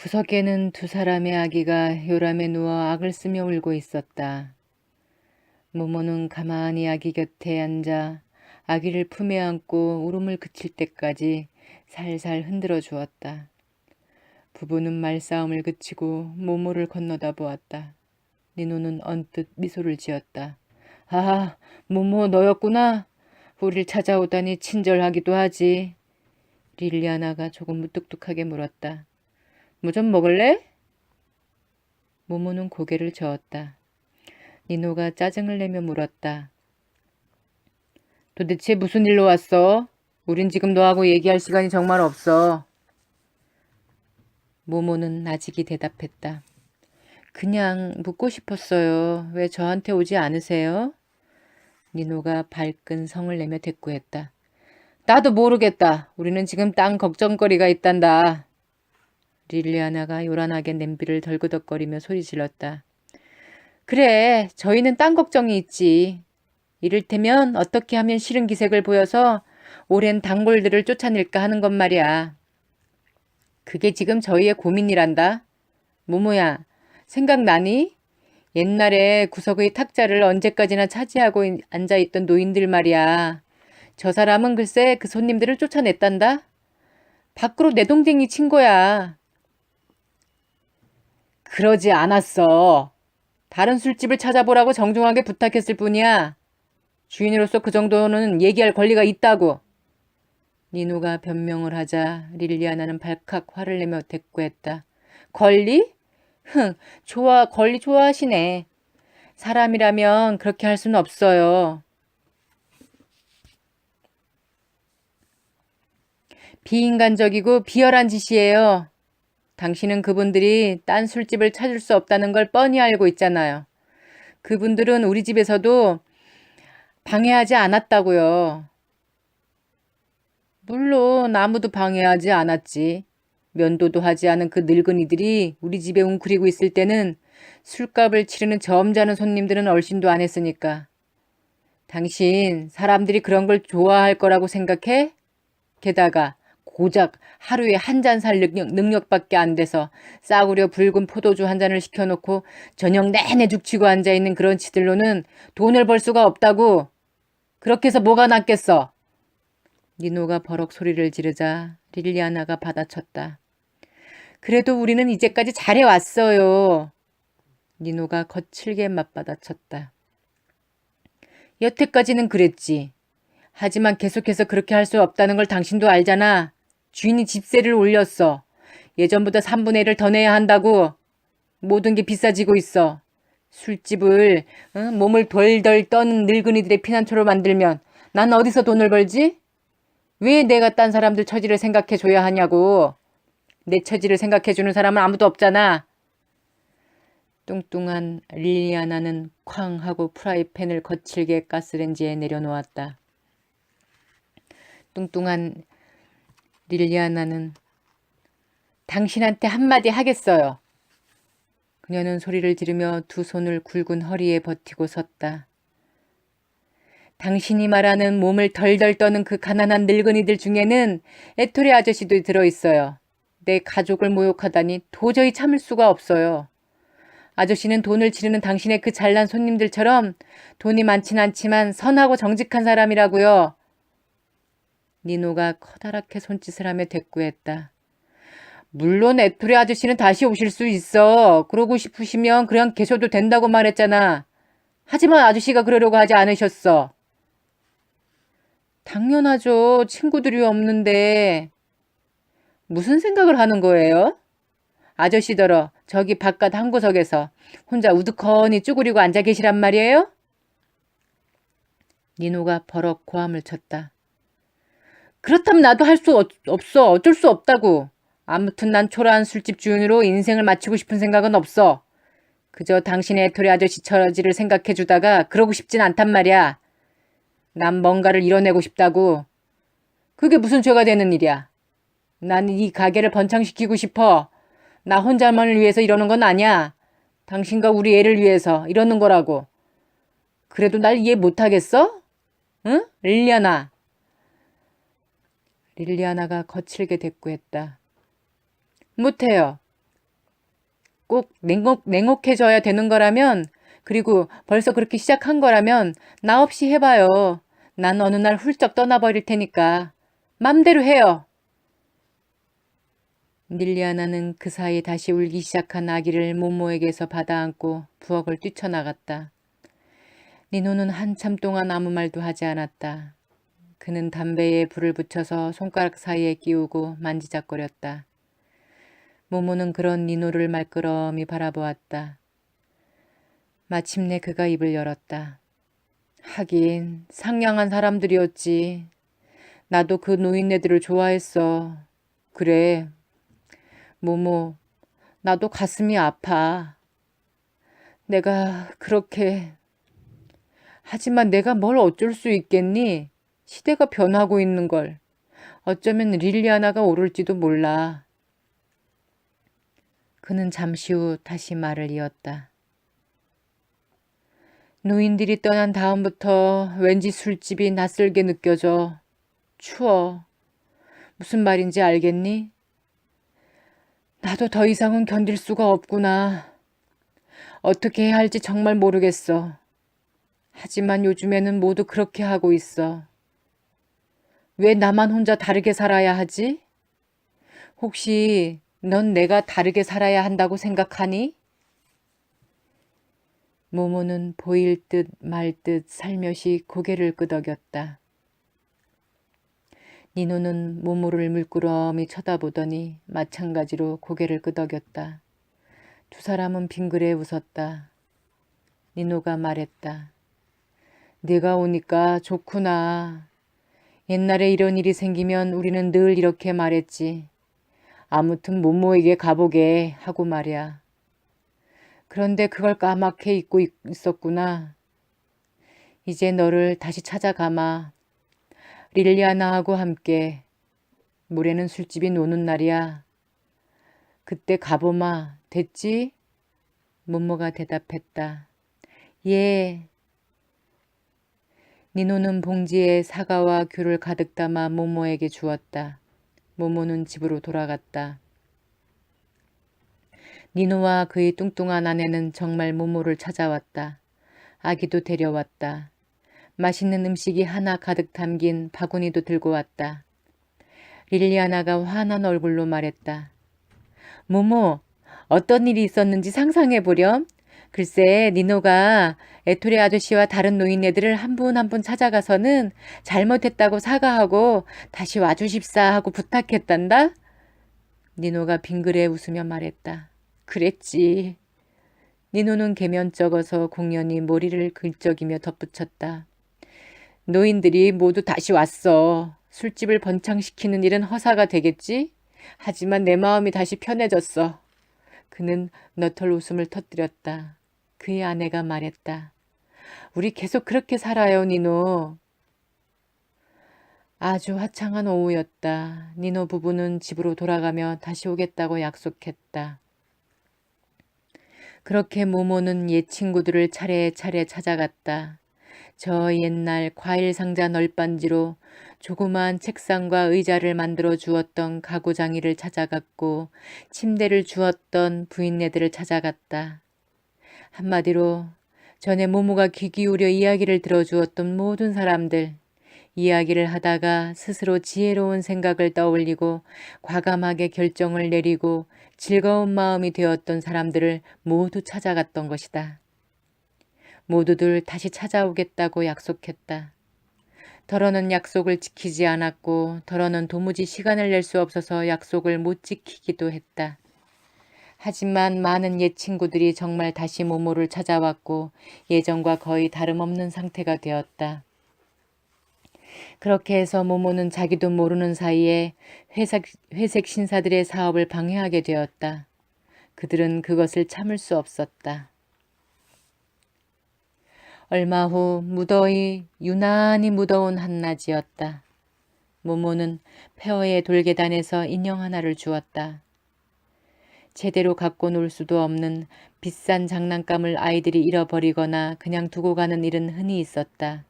구석에는 두 사람의 아기가 요람에 누워 악을 쓰며 울고 있었다. 모모는 가만히 아기 곁에 앉아 아기를 품에 안고 울음을 그칠 때까지 살살 흔들어 주었다. 부부는 말싸움을 그치고 모모를 건너다 보았다. 니노는 언뜻 미소를 지었다. 아, 모모 너였구나. 우릴 찾아오다니 친절하기도 하지. 릴리아나가 조금 무뚝뚝하게 물었다. 뭐 좀 먹을래? 모모는 고개를 저었다. 니노가 짜증을 내며 물었다. 도대체 무슨 일로 왔어? 우린 지금 너하고 얘기할 시간이 정말 없어. 모모는 나직이 대답했다. 그냥 묻고 싶었어요. 왜 저한테 오지 않으세요? 니노가 발끈 성을 내며 대꾸했다. 나도 모르겠다. 우리는 지금 딴 걱정거리가 있단다. 릴리아나가 요란하게 냄비를 덜그덕거리며 소리 질렀다. 그래, 저희는 딴 걱정이 있지. 이를테면 어떻게 하면 싫은 기색을 보여서 오랜 단골들을 쫓아낼까 하는 것 말이야. 그게 지금 저희의 고민이란다. 모모야, 생각나니? 옛날에 구석의 탁자를 언제까지나 차지하고 앉아있던 노인들 말이야. 저 사람은 글쎄 그 손님들을 쫓아냈단다. 밖으로 내동댕이 친 거야. 그러지 않았어. 다른 술집을 찾아보라고 정중하게 부탁했을 뿐이야. 주인으로서 그 정도는 얘기할 권리가 있다고. 니노가 변명을 하자 릴리아나는 발칵 화를 내며 대꾸했다. 권리? 흥, 권리 좋아하시네. 사람이라면 그렇게 할 수는 없어요. 비인간적이고 비열한 짓이에요. 당신은 그분들이 딴 술집을 찾을 수 없다는 걸 뻔히 알고 있잖아요. 그분들은 우리 집에서도 방해하지 않았다고요. 물론 아무도 방해하지 않았지. 면도도 하지 않은 그 늙은이들이 우리 집에 웅크리고 있을 때는 술값을 치르는 점잖은 손님들은 얼씬도 안 했으니까. 당신 사람들이 그런 걸 좋아할 거라고 생각해? 게다가 고작 하루에 한 잔 살 능력밖에 안 돼서 싸구려 붉은 포도주 한 잔을 시켜놓고 저녁 내내 죽치고 앉아있는 그런 치들로는 돈을 벌 수가 없다고. 그렇게 해서 뭐가 낫겠어? 니노가 버럭 소리를 지르자 릴리아나가 받아쳤다. 그래도 우리는 이제까지 잘해왔어요. 니노가 거칠게 맞받아쳤다. 여태까지는 그랬지. 하지만 계속해서 그렇게 할 수 없다는 걸 당신도 알잖아. 주인이 집세를 올렸어. 예전보다 3분의 1을 더 내야 한다고. 모든 게 비싸지고 있어. 술집을 몸을 덜덜 떠는 늙은이들의 피난처로 만들면 난 어디서 돈을 벌지? 왜 내가 딴 사람들 처지를 생각해줘야 하냐고. 내 처지를 생각해주는 사람은 아무도 없잖아. 뚱뚱한 릴리아나는 쾅 하고 프라이팬을 거칠게 가스레인지에 내려놓았다. 뚱뚱한 릴리아나는 당신한테 한마디 하겠어요. 그녀는 소리를 지르며 두 손을 굵은 허리에 버티고 섰다. 당신이 말하는 몸을 덜덜 떠는 그 가난한 늙은이들 중에는 에토리 아저씨도 들어있어요. 내 가족을 모욕하다니 도저히 참을 수가 없어요. 아저씨는 돈을 지르는 당신의 그 잘난 손님들처럼 돈이 많진 않지만 선하고 정직한 사람이라고요. 니노가 커다랗게 손짓을 하며 대꾸했다. 물론 에토리 아저씨는 다시 오실 수 있어. 그러고 싶으시면 그냥 계셔도 된다고 말했잖아. 하지만 아저씨가 그러려고 하지 않으셨어. 당연하죠. 친구들이 없는데. 무슨 생각을 하는 거예요? 아저씨더러 저기 바깥 한 구석에서 혼자 우두커니 쭈그리고 앉아 계시란 말이에요? 니노가 버럭 고함을 쳤다. 그렇다면 나도 할 수 없어. 어쩔 수 없다고. 아무튼 난 초라한 술집 주인으로 인생을 마치고 싶은 생각은 없어. 그저 당신의 에토리 아저씨 처지를 생각해주다가 그러고 싶진 않단 말이야. 난 뭔가를 이뤄내고 싶다고. 그게 무슨 죄가 되는 일이야. 난 이 가게를 번창시키고 싶어. 나 혼자만을 위해서 이러는 건 아니야. 당신과 우리 애를 위해서 이러는 거라고. 그래도 날 이해 못하겠어? 응? 릴리아나. 릴리아나가 거칠게 대꾸했다. 못해요. 꼭 냉혹해져야 되는 거라면, 그리고 벌써 그렇게 시작한 거라면 나 없이 해봐요. 난 어느 날 훌쩍 떠나버릴 테니까. 맘대로 해요. 릴리아나는 그 사이 다시 울기 시작한 아기를 모모에게서 받아안고 부엌을 뛰쳐나갔다. 니노는 한참 동안 아무 말도 하지 않았다. 그는 담배에 불을 붙여서 손가락 사이에 끼우고 만지작거렸다. 모모는 그런 니노를 말끄러미 바라보았다. 마침내 그가 입을 열었다. 하긴 상냥한 사람들이었지. 나도 그 노인네들을 좋아했어. 그래, 모모, 나도 가슴이 아파. 내가 그렇게... 하지만 내가 뭘 어쩔 수 있겠니? 시대가 변하고 있는 걸. 어쩌면 릴리아나가 오를지도 몰라. 그는 잠시 후 다시 말을 이었다. 노인들이 떠난 다음부터 왠지 술집이 낯설게 느껴져. 추워. 무슨 말인지 알겠니? 나도 더 이상은 견딜 수가 없구나. 어떻게 해야 할지 정말 모르겠어. 하지만 요즘에는 모두 그렇게 하고 있어. 왜 나만 혼자 다르게 살아야 하지? 혹시 넌 내가 다르게 살아야 한다고 생각하니? 모모는 보일 듯 말 듯 살며시 고개를 끄덕였다. 니노는 모모를 물끄러미 쳐다보더니 마찬가지로 고개를 끄덕였다. 두 사람은 빙그레 웃었다. 니노가 말했다. 네가 오니까 좋구나. 옛날에 이런 일이 생기면 우리는 늘 이렇게 말했지. 아무튼 모모에게 가보게 하고 말이야. 그런데 그걸 까맣게 잊고 있었구나. 이제 너를 다시 찾아가마. 릴리아나하고 함께. 모레는 술집이 노는 날이야. 그때 가보마. 됐지? 모모가 대답했다. 예. 니노는 봉지에 사과와 귤을 가득 담아 모모에게 주었다. 모모는 집으로 돌아갔다. 니노와 그의 뚱뚱한 아내는 정말 모모를 찾아왔다. 아기도 데려왔다. 맛있는 음식이 하나 가득 담긴 바구니도 들고 왔다. 릴리아나가 화난 얼굴로 말했다. 모모, 어떤 일이 있었는지 상상해보렴. 글쎄, 니노가 에토레 아저씨와 다른 노인네들을 한 분 한 분 찾아가서는 잘못했다고 사과하고 다시 와주십사 하고 부탁했단다. 니노가 빙그레 웃으며 말했다. 그랬지. 니노는 개면쩍어서 공연히 머리를 긁적이며 덧붙였다. 노인들이 모두 다시 왔어. 술집을 번창시키는 일은 허사가 되겠지? 하지만 내 마음이 다시 편해졌어. 그는 너털 웃음을 터뜨렸다. 그의 아내가 말했다. 우리 계속 그렇게 살아요, 니노. 아주 화창한 오후였다. 니노 부부는 집으로 돌아가며 다시 오겠다고 약속했다. 그렇게 모모는 옛 친구들을 차례차례 찾아갔다. 저 옛날 과일 상자 널빤지로 조그마한 책상과 의자를 만들어 주었던 가구장이를 찾아갔고 침대를 주었던 부인네들을 찾아갔다. 한마디로 전에 모모가 귀 기울여 이야기를 들어주었던 모든 사람들, 이야기를 하다가 스스로 지혜로운 생각을 떠올리고 과감하게 결정을 내리고 즐거운 마음이 되었던 사람들을 모두 찾아갔던 것이다. 모두들 다시 찾아오겠다고 약속했다. 더러는 약속을 지키지 않았고 더러는 도무지 시간을 낼 수 없어서 약속을 못 지키기도 했다. 하지만 많은 옛 친구들이 정말 다시 모모를 찾아왔고 예전과 거의 다름없는 상태가 되었다. 그렇게 해서 모모는 자기도 모르는 사이에 회색 신사들의 사업을 방해하게 되었다. 그들은 그것을 참을 수 없었다. 얼마 후 무더위 유난히 무더운 한낮이었다. 모모는 폐허의 돌계단에서 인형 하나를 주었다. 제대로 갖고 놀 수도 없는 비싼 장난감을 아이들이 잃어버리거나 그냥 두고 가는 일은 흔히 있었다.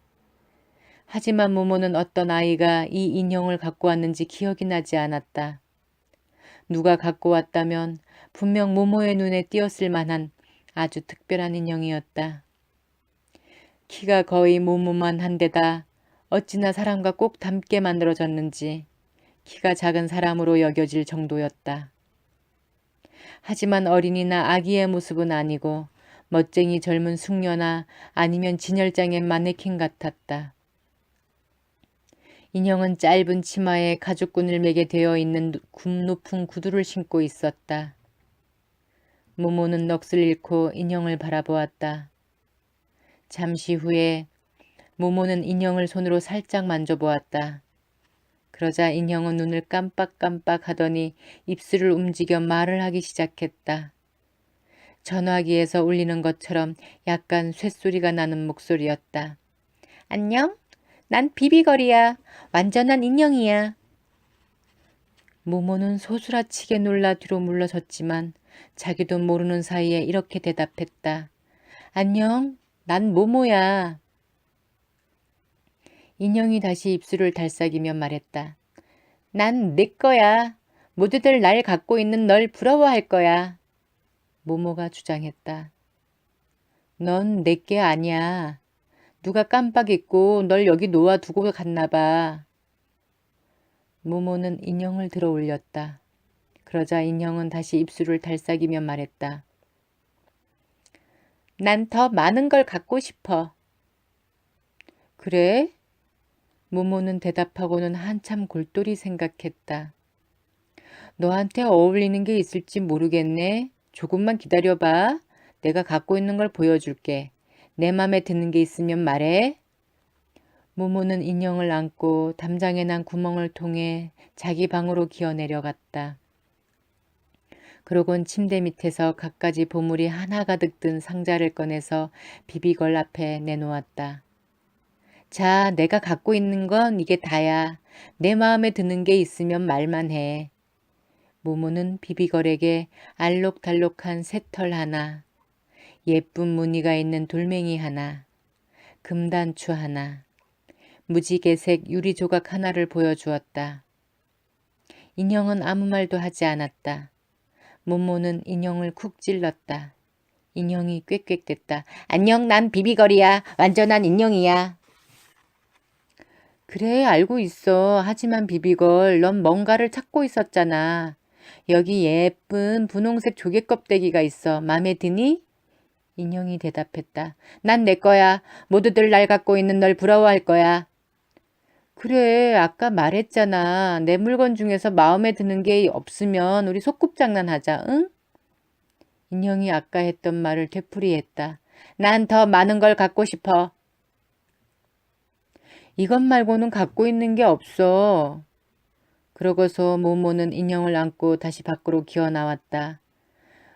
하지만 모모는 어떤 아이가 이 인형을 갖고 왔는지 기억이 나지 않았다. 누가 갖고 왔다면 분명 모모의 눈에 띄었을 만한 아주 특별한 인형이었다. 키가 거의 모모만 한데다 어찌나 사람과 꼭 닮게 만들어졌는지 키가 작은 사람으로 여겨질 정도였다. 하지만 어린이나 아기의 모습은 아니고 멋쟁이 젊은 숙녀나 아니면 진열장의 마네킹 같았다. 인형은 짧은 치마에 가죽끈을 매게 되어 있는 높은 구두를 신고 있었다. 모모는 넋을 잃고 인형을 바라보았다. 잠시 후에 모모는 인형을 손으로 살짝 만져보았다. 그러자 인형은 눈을 깜빡깜빡 하더니 입술을 움직여 말을 하기 시작했다. 전화기에서 울리는 것처럼 약간 쇳소리가 나는 목소리였다. 안녕? 난 비비걸이야. 완전한 인형이야. 모모는 소스라치게 놀라 뒤로 물러섰지만 자기도 모르는 사이에 이렇게 대답했다. 안녕? 난 모모야. 인형이 다시 입술을 달싹이며 말했다. 난 내 거야. 모두들 날 갖고 있는 널 부러워할 거야. 모모가 주장했다. 넌 내 게 아니야. 누가 깜빡 잊고 널 여기 놓아두고 갔나 봐. 모모는 인형을 들어 올렸다. 그러자 인형은 다시 입술을 달싹이며 말했다. 난 더 많은 걸 갖고 싶어. 그래? 모모는 대답하고는 한참 골똘히 생각했다. 너한테 어울리는 게 있을지 모르겠네. 조금만 기다려봐. 내가 갖고 있는 걸 보여줄게. 내 맘에 드는 게 있으면 말해. 모모는 인형을 안고 담장에 난 구멍을 통해 자기 방으로 기어 내려갔다. 그러곤 침대 밑에서 갖가지 보물이 하나 가득 든 상자를 꺼내서 비비걸 앞에 내놓았다. 자, 내가 갖고 있는 건 이게 다야. 내 마음에 드는 게 있으면 말만 해. 모모는 비비걸에게 알록달록한 새털 하나, 예쁜 무늬가 있는 돌멩이 하나, 금단추 하나, 무지개색 유리 조각 하나를 보여주었다. 인형은 아무 말도 하지 않았다. 모모는 인형을 쿡 찔렀다. 인형이 꽥꽥댔다. 안녕, 난 비비걸이야. 완전한 인형이야. 그래, 알고 있어. 하지만 비비걸, 넌 뭔가를 찾고 있었잖아. 여기 예쁜 분홍색 조개 껍데기가 있어. 맘에 드니? 인형이 대답했다. 난 내 거야. 모두들 날 갖고 있는 널 부러워할 거야. 그래, 아까 말했잖아. 내 물건 중에서 마음에 드는 게 없으면 우리 소꿉장난 하자, 응? 인형이 아까 했던 말을 되풀이했다. 난 더 많은 걸 갖고 싶어. 이것 말고는 갖고 있는 게 없어. 그러고서 모모는 인형을 안고 다시 밖으로 기어 나왔다.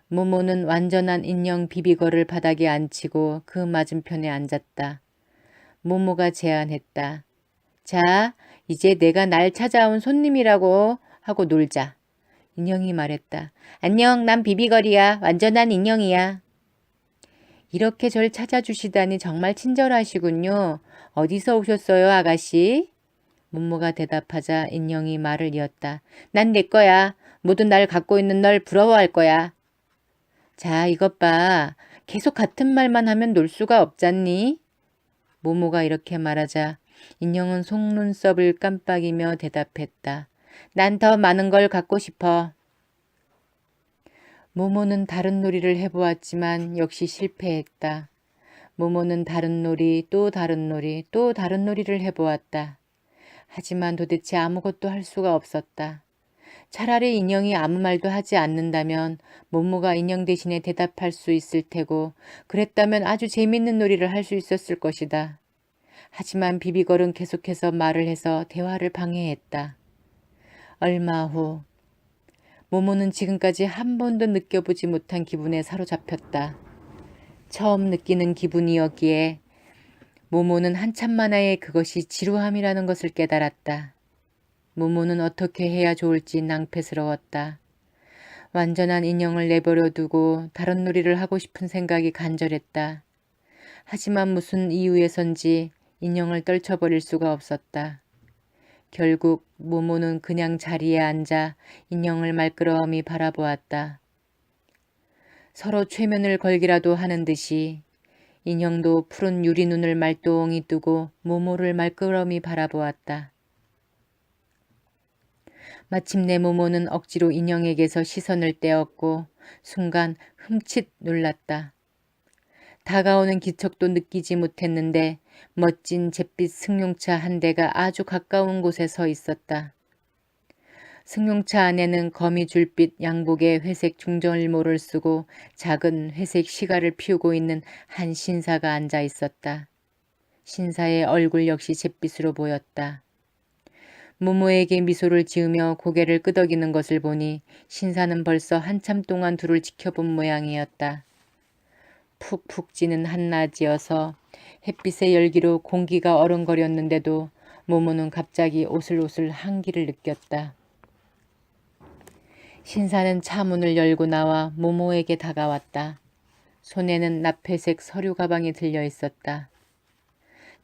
모모는 완전한 인형 비비걸을 바닥에 앉히고 그 맞은편에 앉았다. 모모가 제안했다. 자, 이제 내가 날 찾아온 손님이라고 하고 놀자. 인형이 말했다. 안녕, 난 비비걸이야. 완전한 인형이야. 이렇게 절 찾아주시다니 정말 친절하시군요. 어디서 오셨어요, 아가씨? 모모가 대답하자 인형이 말을 이었다. 난 내 거야. 모두 날 갖고 있는 널 부러워할 거야. 자, 이것 봐. 계속 같은 말만 하면 놀 수가 없잖니? 모모가 이렇게 말하자 인형은 속눈썹을 깜빡이며 대답했다. 난 더 많은 걸 갖고 싶어. 모모는 다른 놀이를 해보았지만 역시 실패했다. 모모는 다른 놀이, 또 다른 놀이, 또 다른 놀이를 해보았다. 하지만 도대체 아무것도 할 수가 없었다. 차라리 인형이 아무 말도 하지 않는다면 모모가 인형 대신에 대답할 수 있을 테고 그랬다면 아주 재밌는 놀이를 할 수 있었을 것이다. 하지만 비비걸은 계속해서 말을 해서 대화를 방해했다. 얼마 후 모모는 지금까지 한 번도 느껴보지 못한 기분에 사로잡혔다. 처음 느끼는 기분이었기에 모모는 한참 만에 그것이 지루함이라는 것을 깨달았다. 모모는 어떻게 해야 좋을지 낭패스러웠다. 완전한 인형을 내버려 두고 다른 놀이를 하고 싶은 생각이 간절했다. 하지만 무슨 이유에선지 인형을 떨쳐버릴 수가 없었다. 결국 모모는 그냥 자리에 앉아 인형을 말끄러미 바라보았다. 서로 최면을 걸기라도 하는 듯이 인형도 푸른 유리 눈을 말똥이 뜨고 모모를 말끄러미 바라보았다. 마침내 모모는 억지로 인형에게서 시선을 떼었고 순간 흠칫 놀랐다. 다가오는 기척도 느끼지 못했는데 멋진 잿빛 승용차 한 대가 아주 가까운 곳에 서 있었다. 승용차 안에는 거미줄빛 양복에 회색 중절모를 쓰고 작은 회색 시가를 피우고 있는 한 신사가 앉아 있었다. 신사의 얼굴 역시 잿빛으로 보였다. 모모에게 미소를 지으며 고개를 끄덕이는 것을 보니 신사는 벌써 한참 동안 둘을 지켜본 모양이었다. 푹푹 찌는 한낮이어서 햇빛의 열기로 공기가 어른거렸는데도 모모는 갑자기 오슬오슬 한기를 느꼈다. 신사는 차 문을 열고 나와 모모에게 다가왔다. 손에는 납회색 서류 가방이 들려 있었다.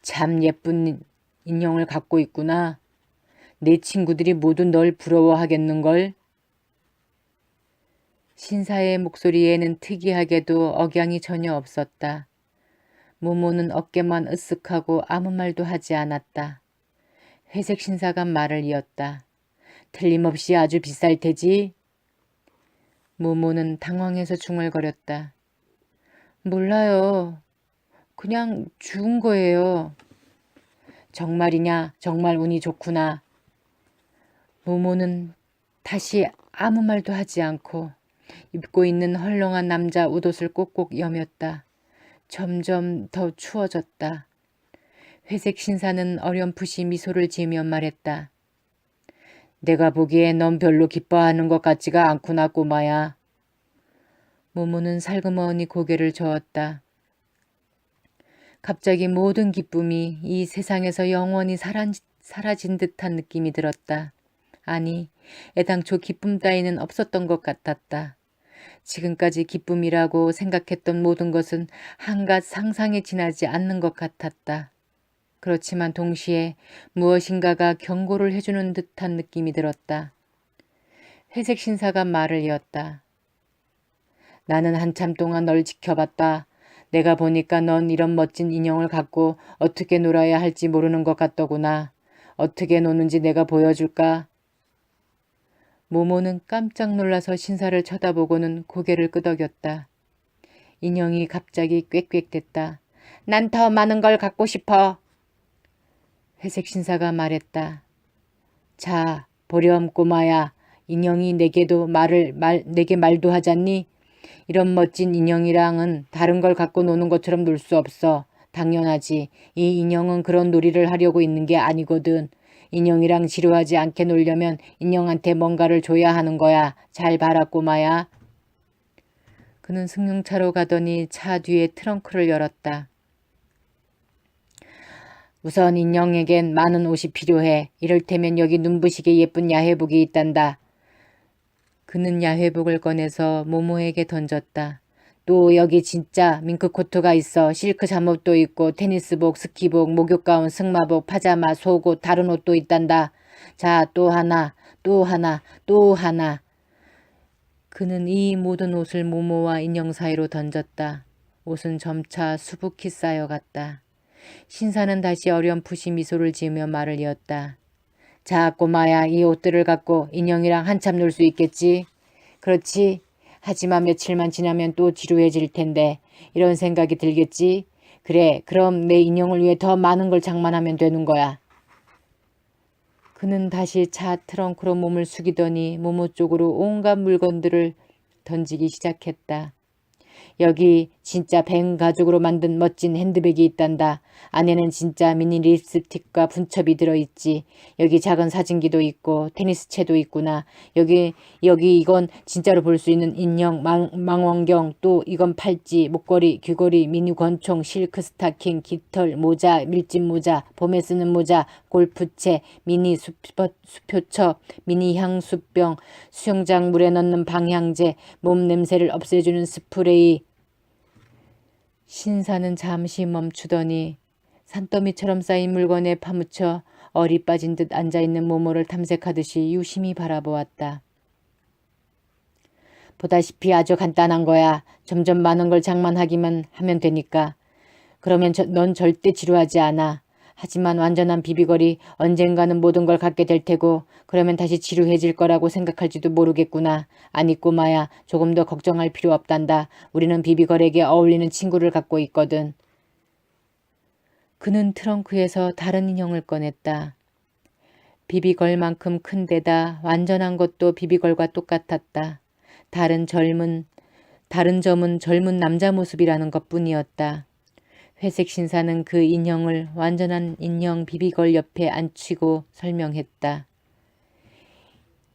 참 예쁜 인형을 갖고 있구나. 내 친구들이 모두 널 부러워하겠는걸. 신사의 목소리에는 특이하게도 억양이 전혀 없었다. 모모는 어깨만 으쓱하고 아무 말도 하지 않았다. 회색 신사가 말을 이었다. 틀림없이 아주 비쌀 테지? 모모는 당황해서 중얼거렸다. 몰라요. 그냥 주운 거예요. 정말이냐? 정말 운이 좋구나. 모모는 다시 아무 말도 하지 않고 입고 있는 헐렁한 남자 웃옷을 꼭꼭 여몄다. 점점 더 추워졌다. 회색 신사는 어렴풋이 미소를 지으며 말했다. 내가 보기에 넌 별로 기뻐하는 것 같지가 않구나 꼬마야. 모모는 살그머니 고개를 저었다. 갑자기 모든 기쁨이 이 세상에서 영원히 사라진 듯한 느낌이 들었다. 아니, 애당초 기쁨 따위는 없었던 것 같았다. 지금까지 기쁨이라고 생각했던 모든 것은 한갓 상상에 지나지 않는 것 같았다. 그렇지만 동시에 무엇인가가 경고를 해주는 듯한 느낌이 들었다. 회색 신사가 말을 이었다. 나는 한참 동안 널 지켜봤다. 내가 보니까 넌 이런 멋진 인형을 갖고 어떻게 놀아야 할지 모르는 것 같더구나. 어떻게 노는지 내가 보여줄까? 모모는 깜짝 놀라서 신사를 쳐다보고는 고개를 끄덕였다. 인형이 갑자기 꽥꽥댔다. 난 더 많은 걸 갖고 싶어. 회색 신사가 말했다. 자, 보렴 꼬마야. 인형이 내게 말도 하잖니? 이런 멋진 인형이랑은 다른 걸 갖고 노는 것처럼 놀 수 없어. 당연하지. 이 인형은 그런 놀이를 하려고 있는 게 아니거든. 인형이랑 지루하지 않게 놀려면 인형한테 뭔가를 줘야 하는 거야. 잘 봐라 꼬마야. 그는 승용차로 가더니 차 뒤에 트렁크를 열었다. 우선 인형에겐 많은 옷이 필요해. 이를테면 여기 눈부시게 예쁜 야회복이 있단다. 그는 야회복을 꺼내서 모모에게 던졌다. 또 여기 진짜 밍크코트가 있어. 실크 잠옷도 있고 테니스복, 스키복, 목욕가운, 승마복, 파자마, 속옷, 다른 옷도 있단다. 자, 또 하나, 또 하나, 또 하나. 그는 이 모든 옷을 모모와 인형 사이로 던졌다. 옷은 점차 수북히 쌓여갔다. 신사는 다시 어렴풋이 미소를 지으며 말을 이었다. 자, 꼬마야, 이 옷들을 갖고 인형이랑 한참 놀 수 있겠지? 그렇지? 하지만 며칠만 지나면 또 지루해질 텐데 이런 생각이 들겠지? 그래, 그럼 내 인형을 위해 더 많은 걸 장만하면 되는 거야. 그는 다시 차 트렁크로 몸을 숙이더니 모모 쪽으로 온갖 물건들을 던지기 시작했다. 여기 진짜 뱅 가죽으로 만든 멋진 핸드백이 있단다. 안에는 진짜 미니 립스틱과 분첩이 들어있지. 여기 작은 사진기도 있고 테니스채도 있구나. 여기 이건 진짜로 볼 수 있는 인형 망원경, 또 이건 팔찌, 목걸이, 귀걸이, 미니 권총, 실크 스타킹, 깃털, 모자, 밀짚 모자, 봄에 쓰는 모자, 골프채, 미니 수표처, 미니 향수병, 수영장 물에 넣는 방향제, 몸 냄새를 없애주는 스프레이. 신사는 잠시 멈추더니 산더미처럼 쌓인 물건에 파묻혀 얼이 빠진 듯 앉아있는 모모를 탐색하듯이 유심히 바라보았다. 보다시피 아주 간단한 거야. 점점 많은 걸 장만하기만 하면 되니까. 그러면 넌 절대 지루하지 않아. 하지만 완전한 비비걸이 언젠가는 모든 걸 갖게 될 테고 그러면 다시 지루해질 거라고 생각할지도 모르겠구나. 아니 꼬마야, 조금 더 걱정할 필요 없단다. 우리는 비비걸에게 어울리는 친구를 갖고 있거든. 그는 트렁크에서 다른 인형을 꺼냈다. 비비걸만큼 큰 데다 완전한 것도 비비걸과 똑같았다. 다른 점은 젊은 남자 모습이라는 것뿐이었다. 회색 신사는 그 인형을 완전한 인형 비비걸 옆에 앉히고 설명했다.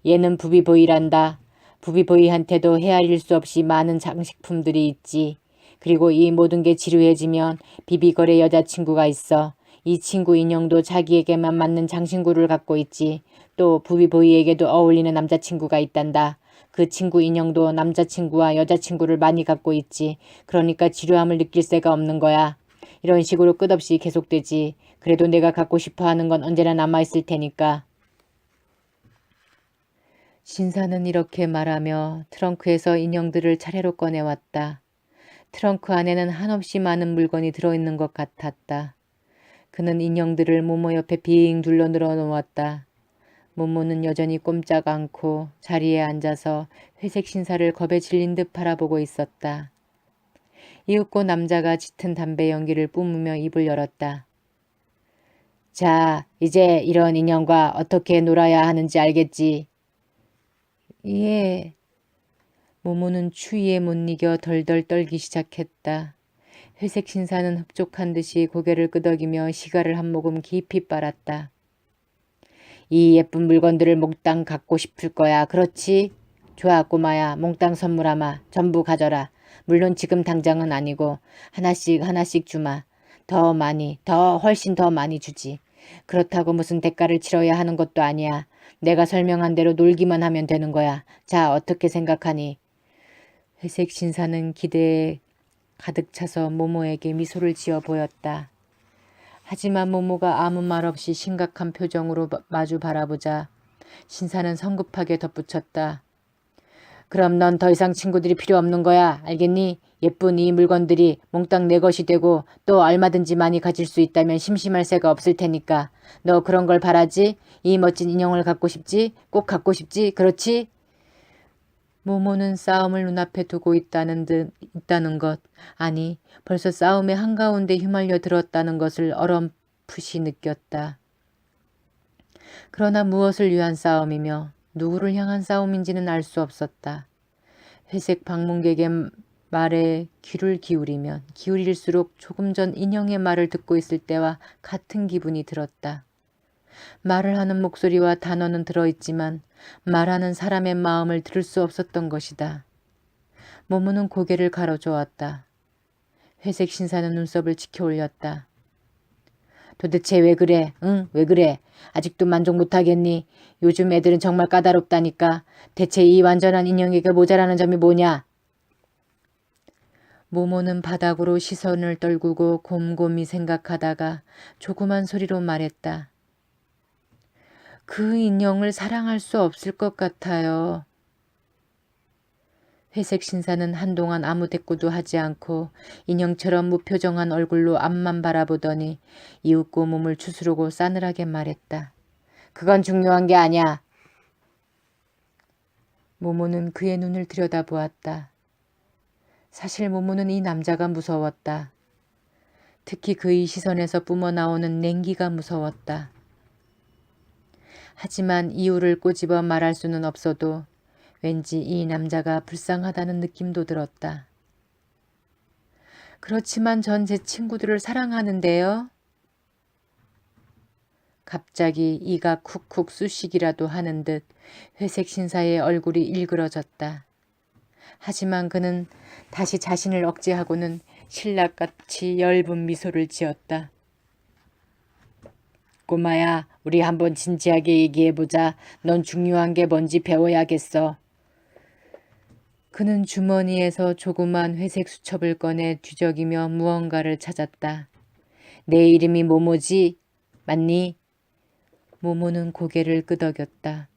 얘는 부비보이란다. 부비보이한테도 헤아릴 수 없이 많은 장식품들이 있지. 그리고 이 모든 게 지루해지면 비비걸의 여자친구가 있어. 이 친구 인형도 자기에게만 맞는 장신구를 갖고 있지. 또 부비보이에게도 어울리는 남자친구가 있단다. 그 친구 인형도 남자친구와 여자친구를 많이 갖고 있지. 그러니까 지루함을 느낄 새가 없는 거야. 이런 식으로 끝없이 계속되지. 그래도 내가 갖고 싶어하는 건 언제나 남아있을 테니까. 신사는 이렇게 말하며 트렁크에서 인형들을 차례로 꺼내왔다. 트렁크 안에는 한없이 많은 물건이 들어있는 것 같았다. 그는 인형들을 모모 옆에 빙 둘러 늘어놓았다. 모모는 여전히 꼼짝 않고 자리에 앉아서 회색 신사를 겁에 질린 듯 바라보고 있었다. 이윽고 남자가 짙은 담배 연기를 뿜으며 입을 열었다. 자, 이제 이런 인형과 어떻게 놀아야 하는지 알겠지? 예. 모모는 추위에 못 이겨 덜덜 떨기 시작했다. 회색 신사는 흡족한 듯이 고개를 끄덕이며 시가를 한 모금 깊이 빨았다. 이 예쁜 물건들을 몽땅 갖고 싶을 거야. 그렇지? 좋아 꼬마야. 몽땅 선물하마. 전부 가져라. 물론 지금 당장은 아니고 하나씩 주마. 훨씬 더 많이 주지. 그렇다고 무슨 대가를 치러야 하는 것도 아니야. 내가 설명한 대로 놀기만 하면 되는 거야. 자, 어떻게 생각하니? 회색 신사는 기대에 가득 차서 모모에게 미소를 지어 보였다. 하지만 모모가 아무 말 없이 심각한 표정으로 마주 바라보자 신사는 성급하게 덧붙였다. 그럼 넌 더 이상 친구들이 필요 없는 거야. 알겠니? 예쁜 이 물건들이 몽땅 내 것이 되고 또 얼마든지 많이 가질 수 있다면 심심할 새가 없을 테니까. 너 그런 걸 바라지? 이 멋진 인형을 갖고 싶지? 꼭 갖고 싶지? 그렇지? 모모는 싸움을 눈앞에 두고 있다는 것, 아니 벌써 싸움의 한가운데 휘말려 들었다는 것을 어렴풋이 느꼈다. 그러나 무엇을 위한 싸움이며 누구를 향한 싸움인지는 알 수 없었다. 회색 방문객의 말에 귀를 기울일수록 조금 전 인형의 말을 듣고 있을 때와 같은 기분이 들었다. 말을 하는 목소리와 단어는 들어있지만 말하는 사람의 마음을 들을 수 없었던 것이다. 모모는 고개를 가로저었다. 회색 신사는 눈썹을 치켜 올렸다. 도대체 왜 그래? 응? 왜 그래? 아직도 만족 못하겠니? 요즘 애들은 정말 까다롭다니까. 대체 이 완전한 인형에게 모자라는 점이 뭐냐? 모모는 바닥으로 시선을 떨구고 곰곰이 생각하다가 조그만 소리로 말했다. 그 인형을 사랑할 수 없을 것 같아요. 회색 신사는 한동안 아무 대꾸도 하지 않고 인형처럼 무표정한 얼굴로 앞만 바라보더니 이윽고 몸을 추스르고 싸늘하게 말했다. 그건 중요한 게 아니야. 모모는 그의 눈을 들여다보았다. 사실 모모는 이 남자가 무서웠다. 특히 그의 시선에서 뿜어나오는 냉기가 무서웠다. 하지만 이유를 꼬집어 말할 수는 없어도 왠지 이 남자가 불쌍하다는 느낌도 들었다. 그렇지만 전 제 친구들을 사랑하는데요. 갑자기 이가 쿡쿡 쑤시기라도 하는 듯 회색 신사의 얼굴이 일그러졌다. 하지만 그는 다시 자신을 억제하고는 신락같이 엷은 미소를 지었다. 꼬마야, 우리 한번 진지하게 얘기해보자. 넌 중요한 게 뭔지 배워야겠어. 그는 주머니에서 조그만 회색 수첩을 꺼내 뒤적이며 무언가를 찾았다. 내 이름이 모모지? 맞니? 모모는 고개를 끄덕였다.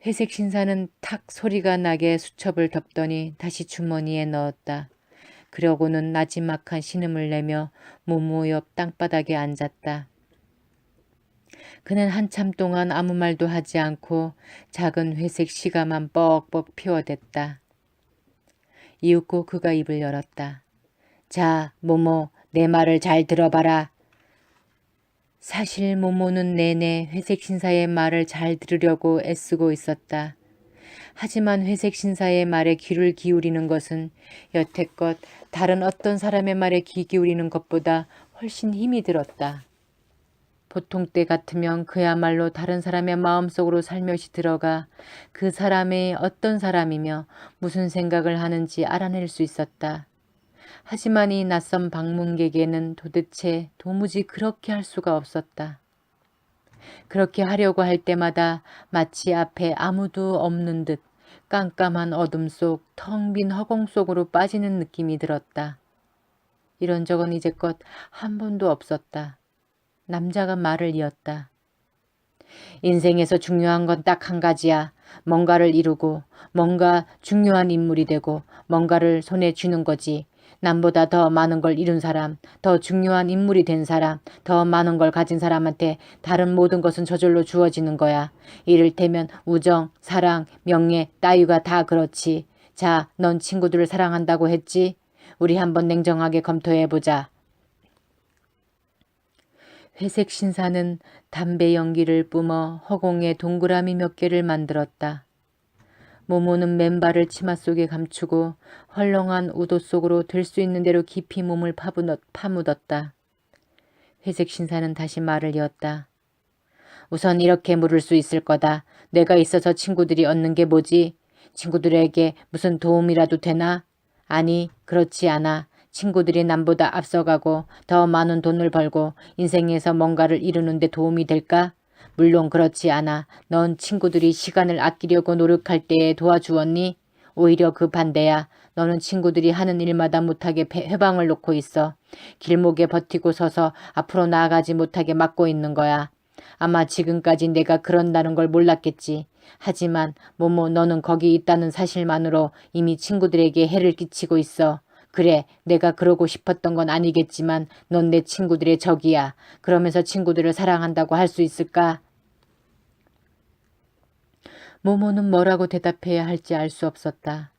회색 신사는 탁 소리가 나게 수첩을 덮더니 다시 주머니에 넣었다. 그러고는 나지막한 신음을 내며 모모 옆 땅바닥에 앉았다. 그는 한참 동안 아무 말도 하지 않고 작은 회색 시가만 뻑뻑 피워댔다. 이윽고 그가 입을 열었다. 자, 모모, 내 말을 잘 들어봐라. 사실 모모는 내내 회색 신사의 말을 잘 들으려고 애쓰고 있었다. 하지만 회색 신사의 말에 귀를 기울이는 것은 여태껏 다른 어떤 사람의 말에 귀 기울이는 것보다 훨씬 힘이 들었다. 보통 때 같으면 그야말로 다른 사람의 마음속으로 살며시 들어가 그 사람이 어떤 사람이며 무슨 생각을 하는지 알아낼 수 있었다. 하지만 이 낯선 방문객에는 도무지 그렇게 할 수가 없었다. 그렇게 하려고 할 때마다 마치 앞에 아무도 없는 듯 깜깜한 어둠 속 텅 빈 허공 속으로 빠지는 느낌이 들었다. 이런 적은 이제껏 한 번도 없었다. 남자가 말을 이었다. 인생에서 중요한 건 딱 한 가지야. 뭔가를 이루고 뭔가 중요한 인물이 되고 뭔가를 손에 쥐는 거지. 남보다 더 많은 걸 이룬 사람, 더 중요한 인물이 된 사람, 더 많은 걸 가진 사람한테 다른 모든 것은 저절로 주어지는 거야. 이를테면 우정, 사랑, 명예, 따위가 다 그렇지. 자, 넌 친구들을 사랑한다고 했지? 우리 한번 냉정하게 검토해보자. 회색 신사는 담배 연기를 뿜어 허공에 동그라미 몇 개를 만들었다. 모모는 맨발을 치마 속에 감추고 헐렁한 우도 속으로 될 수 있는 대로 깊이 몸을 파묻었다. 회색 신사는 다시 말을 이었다. 우선 이렇게 물을 수 있을 거다. 내가 있어서 친구들이 얻는 게 뭐지? 친구들에게 무슨 도움이라도 되나? 아니, 그렇지 않아. 친구들이 남보다 앞서가고 더 많은 돈을 벌고 인생에서 뭔가를 이루는 데 도움이 될까? 물론 그렇지 않아. 넌 친구들이 시간을 아끼려고 노력할 때에 도와주었니? 오히려 그 반대야. 너는 친구들이 하는 일마다 못하게 회방을 놓고 있어. 길목에 버티고 서서 앞으로 나아가지 못하게 막고 있는 거야. 아마 지금까지 내가 그런다는 걸 몰랐겠지. 하지만 모모 너는 거기 있다는 사실만으로 이미 친구들에게 해를 끼치고 있어. 그래, 내가 그러고 싶었던 건 아니겠지만 넌 내 친구들의 적이야. 그러면서 친구들을 사랑한다고 할 수 있을까? 모모는 뭐라고 대답해야 할지 알 수 없었다.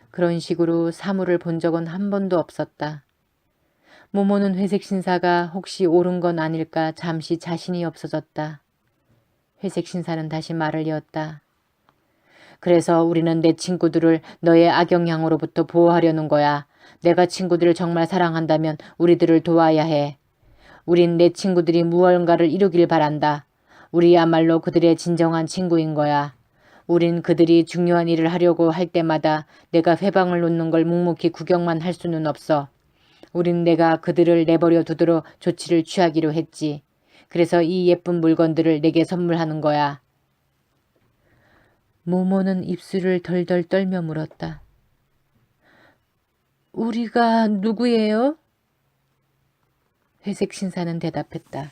그런 식으로 사물을 본 적은 한 번도 없었다. 모모는 회색 신사가 혹시 옳은 건 아닐까 잠시 자신이 없어졌다. 회색 신사는 다시 말을 이었다. 그래서 우리는 내 친구들을 너의 악영향으로부터 보호하려는 거야. 내가 친구들을 정말 사랑한다면 우리들을 도와야 해. 우린 내 친구들이 무언가를 이루길 바란다. 우리야말로 그들의 진정한 친구인 거야. 우린 그들이 중요한 일을 하려고 할 때마다 내가 회방을 놓는 걸 묵묵히 구경만 할 수는 없어. 우린 내가 그들을 내버려 두도록 조치를 취하기로 했지. 그래서 이 예쁜 물건들을 내게 선물하는 거야. 모모는 입술을 덜덜 떨며 물었다. 우리가 누구예요? 회색 신사는 대답했다.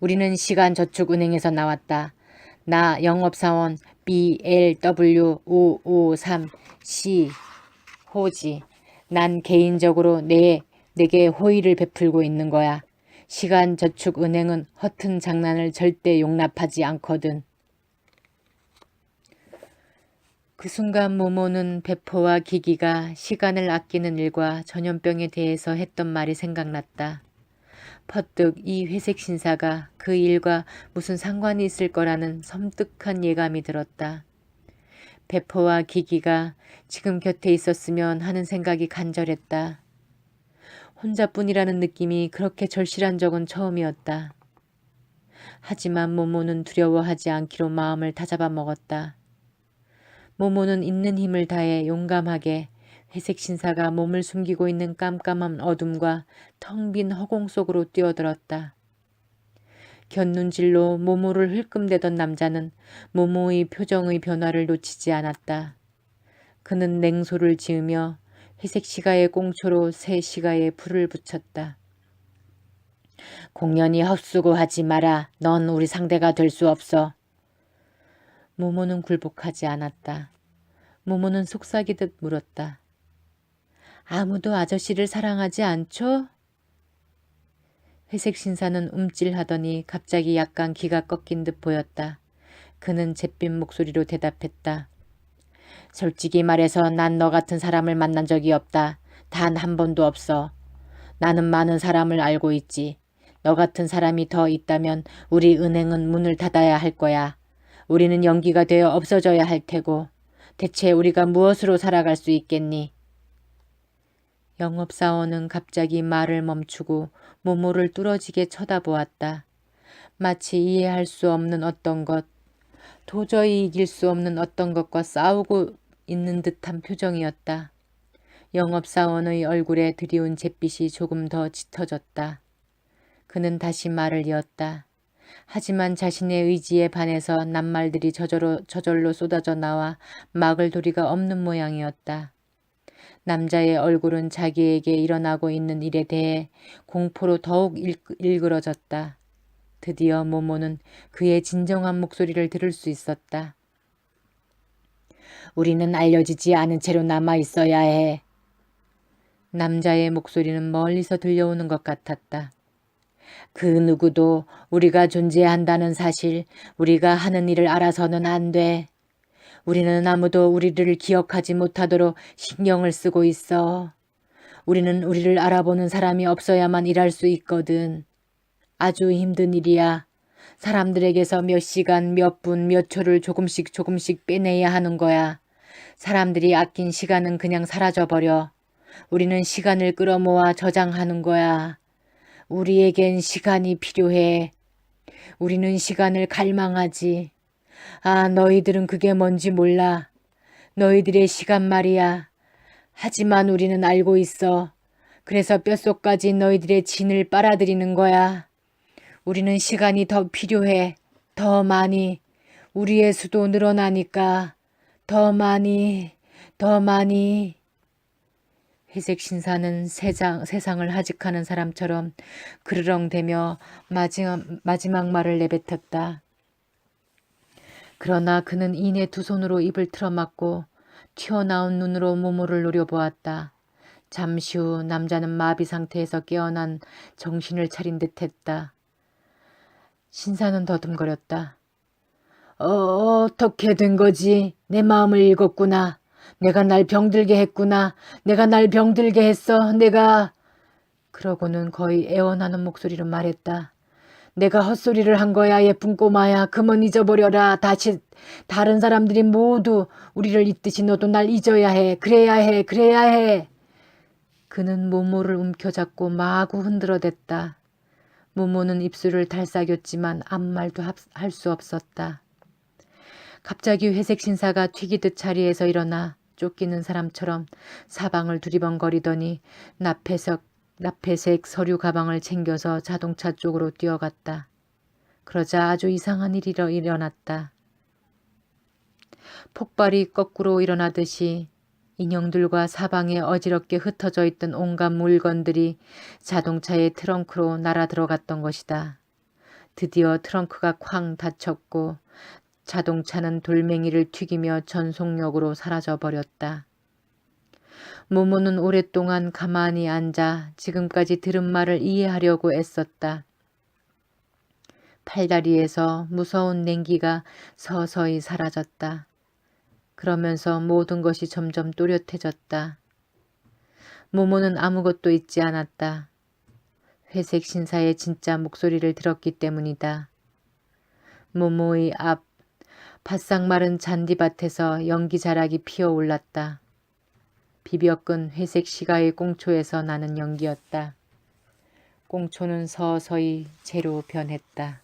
우리는 시간저축은행에서 나왔다. 나 영업사원 BLW553C 호지. 난 개인적으로 내게 호의를 베풀고 있는 거야. 시간저축은행은 허튼 장난을 절대 용납하지 않거든. 그 순간 모모는 배포와 기기가 시간을 아끼는 일과 전염병에 대해서 했던 말이 생각났다. 퍼뜩 이 회색 신사가 그 일과 무슨 상관이 있을 거라는 섬뜩한 예감이 들었다. 배포와 기기가 지금 곁에 있었으면 하는 생각이 간절했다. 혼자뿐이라는 느낌이 그렇게 절실한 적은 처음이었다. 하지만 모모는 두려워하지 않기로 마음을 다잡아 먹었다. 모모는 있는 힘을 다해 용감하게 회색 신사가 몸을 숨기고 있는 깜깜한 어둠과 텅 빈 허공 속으로 뛰어들었다. 곁눈질로 모모를 흘끔대던 남자는 모모의 표정의 변화를 놓치지 않았다. 그는 냉소를 지으며 회색 시가의 꽁초로 새 시가에 불을 붙였다. 공연히 헛수고하지 마라. 넌 우리 상대가 될 수 없어. 모모는 굴복하지 않았다. 모모는 속삭이듯 물었다. 아무도 아저씨를 사랑하지 않죠? 회색 신사는 움찔하더니 갑자기 약간 기가 꺾인 듯 보였다. 그는 잿빛 목소리로 대답했다. 솔직히 말해서 난 너 같은 사람을 만난 적이 없다. 단 한 번도 없어. 나는 많은 사람을 알고 있지. 너 같은 사람이 더 있다면 우리 은행은 문을 닫아야 할 거야. 우리는 연기가 되어 없어져야 할 테고. 대체 우리가 무엇으로 살아갈 수 있겠니? 영업사원은 갑자기 말을 멈추고 모모를 뚫어지게 쳐다보았다. 마치 이해할 수 없는 어떤 것, 도저히 이길 수 없는 어떤 것과 싸우고 있는 듯한 표정이었다. 영업사원의 얼굴에 드리운 잿빛이 조금 더 짙어졌다. 그는 다시 말을 이었다. 하지만 자신의 의지에 반해서 낱말들이 저절로 쏟아져 나와 막을 도리가 없는 모양이었다. 남자의 얼굴은 자기에게 일어나고 있는 일에 대해 공포로 더욱 일그러졌다. 드디어 모모는 그의 진정한 목소리를 들을 수 있었다. 우리는 알려지지 않은 채로 남아 있어야 해. 남자의 목소리는 멀리서 들려오는 것 같았다. 그 누구도 우리가 존재한다는 사실, 우리가 하는 일을 알아서는 안 돼. 우리는 아무도 우리를 기억하지 못하도록 신경을 쓰고 있어. 우리는 우리를 알아보는 사람이 없어야만 일할 수 있거든. 아주 힘든 일이야. 사람들에게서 몇 시간, 몇 분, 몇 초를 조금씩 빼내야 하는 거야. 사람들이 아낀 시간은 그냥 사라져버려. 우리는 시간을 끌어모아 저장하는 거야. 우리에겐 시간이 필요해. 우리는 시간을 갈망하지. 아, 너희들은 그게 뭔지 몰라. 너희들의 시간 말이야. 하지만 우리는 알고 있어. 그래서 뼛속까지 너희들의 진을 빨아들이는 거야. 우리는 시간이 더 필요해. 더 많이. 우리의 수도 늘어나니까. 더 많이. 더 많이. 회색 신사는 세상을 하직하는 사람처럼 그르렁대며 마지막 말을 내뱉었다. 그러나 그는 이내 두 손으로 입을 틀어막고 튀어나온 눈으로 모모를 노려보았다. 잠시 후 남자는 마비 상태에서 깨어난 정신을 차린 듯했다. 신사는 더듬거렸다. 어떻게 된 거지? 내 마음을 읽었구나. 내가 날 병들게 했구나. 내가 날 병들게 했어. 내가... 그러고는 거의 애원하는 목소리로 말했다. 내가 헛소리를 한 거야. 예쁜 꼬마야. 그만 잊어버려라. 다시 다른 사람들이 모두 우리를 잊듯이 너도 날 잊어야 해. 그래야 해. 그래야 해. 그는 모모를 움켜잡고 마구 흔들어댔다. 모모는 입술을 달싹였지만 아무 말도 할 수 없었다. 갑자기 회색 신사가 튀기듯 자리에서 일어나 쫓기는 사람처럼 사방을 두리번거리더니 납회색 서류 가방을 챙겨서 자동차 쪽으로 뛰어갔다. 그러자 아주 이상한 일이 일어났다. 폭발이 거꾸로 일어나듯이 인형들과 사방에 어지럽게 흩어져 있던 온갖 물건들이 자동차의 트렁크로 날아 들어갔던 것이다. 드디어 트렁크가 쾅 닫혔고 자동차는 돌멩이를 튀기며 전속력으로 사라져버렸다. 모모는 오랫동안 가만히 앉아 지금까지 들은 말을 이해하려고 애썼다. 팔다리에서 무서운 냉기가 서서히 사라졌다. 그러면서 모든 것이 점점 또렷해졌다. 모모는 아무것도 잊지 않았다. 회색 신사의 진짜 목소리를 들었기 때문이다. 모모의 앞 바싹 마른 잔디밭에서 연기자락이 피어올랐다. 비벼끈 회색 시가의 꽁초에서 나는 연기였다. 꽁초는 서서히 재로 변했다.